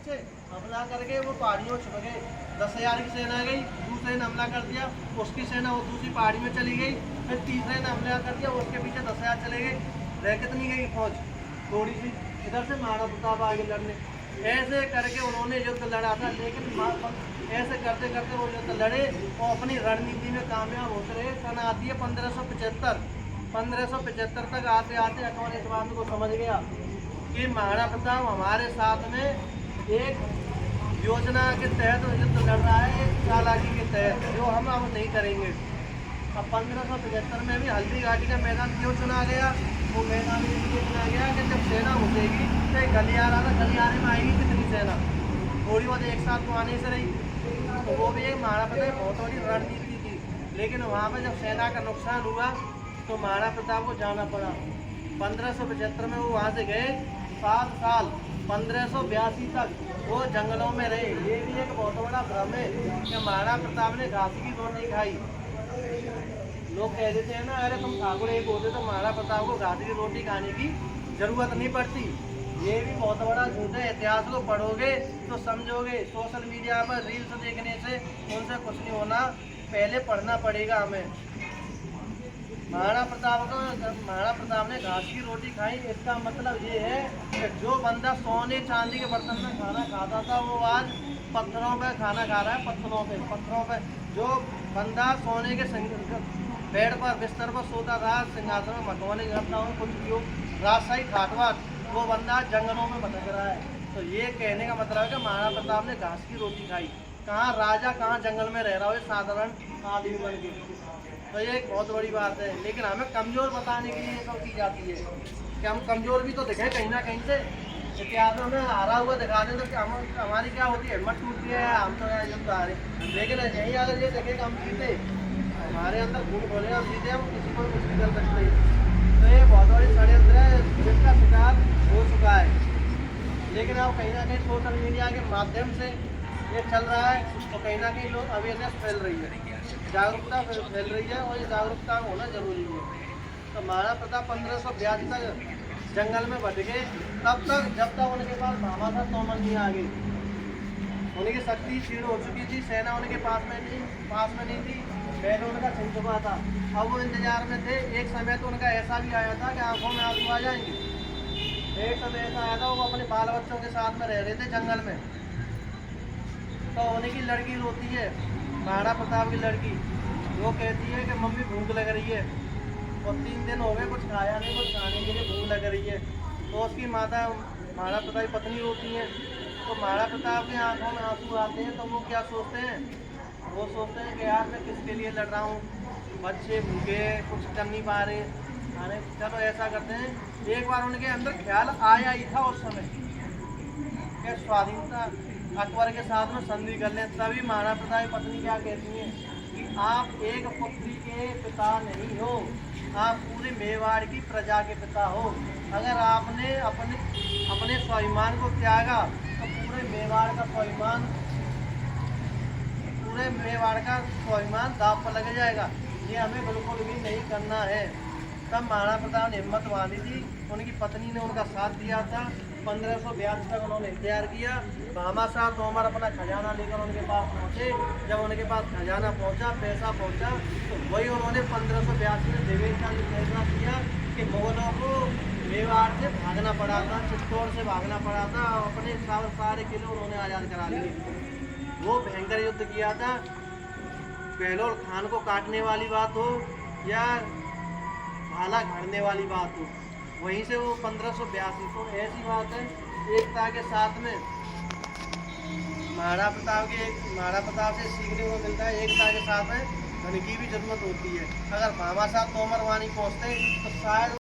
पीछे हमला करके वो पहाड़ियों छुप गए। 10,000 की सेना गई, दूसरे ने हमला कर दिया, उसकी सेना वो दूसरी पहाड़ी में चली गई, फिर तीसरे ने हमला कर दिया, उसके पीछे 10,000 चले गए। रह कितनी गई फौज? थोड़ी सी। इधर से महाराणा प्रताप आगे लड़ने, ऐसे करके उन्होंने युद्ध लड़ा था। लेकिन ऐसे करते करते वो युद्ध लड़े और अपनी रणनीति में कामयाब होते रहे। सन आती है 1575। 1575 तक आते आते अकबर इस बात को समझ गया कि महाराणा प्रताप हमारे साथ में एक योजना के तहत युद्ध लड़ रहा है, एक चालाकी के तहत, जो हम अब नहीं करेंगे। अब 1575 में भी हल्दी घाटी का मैदान क्यों चुना गया? वो मैदान इसलिए चुना गया कि जब सेना घुसेगी तो एक गलियारा था, गलियारे में आएगी कितनी सेना, थोड़ी बहुत एक साथ तो आने से रही। तो वो भी एक महाराणा प्रताप बहुत बड़ी रणनीति थी। लेकिन वहाँ पर जब सेना का नुकसान हुआ तो महाराणा प्रताप को जाना पड़ा। 1575 में वो वहाँ से गए। 7 साल 1582 तक वो जंगलों में रहे। ये भी एक बहुत बड़ा भ्रम है कि महाराणा प्रताप ने घास की रोटी खाई। लोग कह देते हैं ना, अरे तुम ठाकुर एक होते तो महाराणा प्रताप को घास की रोटी खाने की जरूरत नहीं पड़ती। ये भी बहुत बड़ा झूठ है। इतिहास को पढ़ोगे तो समझोगे। सोशल मीडिया पर रील्स देखने से उनसे कुछ नहीं होना, पहले पढ़ना पड़ेगा हमें। महाराणा प्रताप ने घास की रोटी खाई। इसका मतलब ये है कि जो बंदा सोने चांदी के बर्तन में खाना खाता था वो आज पत्थरों पे खाना खा रहा है। पत्थरों पे जो बंदा सोने के बेड पर बिस्तर पर सोता था, सिंहासन में मटवाने करता हूँ कुछ क्यों राजशाही ठाटवाट, वो बंदा जंगलों में भटक रहा है। तो ये कहने का मतलब है कि महाराणा प्रताप ने घास की रोटी खाई। कहाँ राजा, कहाँ जंगल में रह रहा हो साधारण आदमी बन के। तो ये एक बहुत बड़ी बात है। लेकिन हमें कमज़ोर बताने के लिए ये सब की जाती है कि हम कमज़ोर भी तो दिखें कहीं ना कहीं से। इतिहास में हमें हारा हुआ दिखा दें तो हमारी क्या होती है, हिम्मत टूटती है, हम तो यहाँ युद्ध हारे। लेकिन यही अगर ये देखें कि हम जीते, हमारे अंदर खून खोले, हम जीते, हम किसी को कुछ नहीं कर सकते। तो ये बहुत बड़ी षड्यंत्र है जिसका शिकार हो चुका है। लेकिन अब कहीं ना कहीं सोशल मीडिया के माध्यम से ये चल रहा है तो कहीं ना कहीं लोग अवेयरनेस फैल रही है, जागरूकता फैल रही है और ये जागरूकता होना जरूरी है। तो महाराणा प्रताप 1582 तक जंगल में भटके, तब तक जब तक उनके पास भामाशाह तोमर नहीं आ गई। उनकी शक्ति क्षीण हो चुकी थी, सेना उनके पास में नहीं थी, पहले उनका छिन चुका था। अब वो इंतजार में थे। एक समय तो उनका ऐसा भी आया था कि आंखों में आंसू आ जाएंगे। एक समय ऐसा आया था वो अपने बाल बच्चों के साथ में रह रहे थे जंगल में। तो उन्हीं की लड़की रोती है, महाराणा प्रताप की लड़की, वो कहती है कि मम्मी भूख लग रही है और 3 दिन हो गए कुछ खाया नहीं, कुछ खाने के लिए भूख लग रही है। तो उसकी माता महाराणा प्रताप की पत्नी रोती है। तो महाराणा प्रताप के आंखों में आंसू आते हैं। तो वो क्या सोचते हैं? वो सोचते हैं कि यार मैं किसके लिए लड़ रहा हूँ, बच्चे भूखे, कुछ कर नहीं पा रहे खाने। चलो ऐसा करते हैं। एक बार उनके अंदर ख्याल आया ही था उस समय कि स्वाधीनता अकबर के साथ में संधि कर लें। तभी महाराणा प्रताप की पत्नी क्या कहती हैं कि आप एक पुत्री के पिता नहीं हो, आप पूरे मेवाड़ की प्रजा के पिता हो। अगर आपने अपने स्वाभिमान को त्यागा तो पूरे मेवाड़ का स्वाभिमान दांव पर लग जाएगा। ये हमें बिल्कुल भी नहीं करना है। तब महाराणा प्रताप ने हिम्मत बांधी थी। उनकी पत्नी ने उनका साथ दिया था। 1582 तक उन्होंने इंतजार किया। भामाशाह तोमर अपना खजाना लेकर उनके पास पहुँचे। जब उनके पास खजाना पहुँचा, पैसा पहुँचा, तो वही उन्होंने 1582 में देवेश का फैसला किया कि मुगलों को मेवाड़ से भागना पड़ा था, चित्तौड़ से भागना पड़ा था। अपने सारे किले उन्होंने आज़ाद करा लिए। वो भयंकर युद्ध किया था। बहलोल खान को काटने वाली बात हो या भाला घड़ने वाली बात हो, वहीं से वो 1582। तो ऐसी बात है, एकता के साथ में महाराणा प्रताप से सीखने को मिलता है। एकता के साथ में धन की भी जरूरत होती है। अगर भामाशाह तोमर वहाँ नहीं पहुँचते तो शायद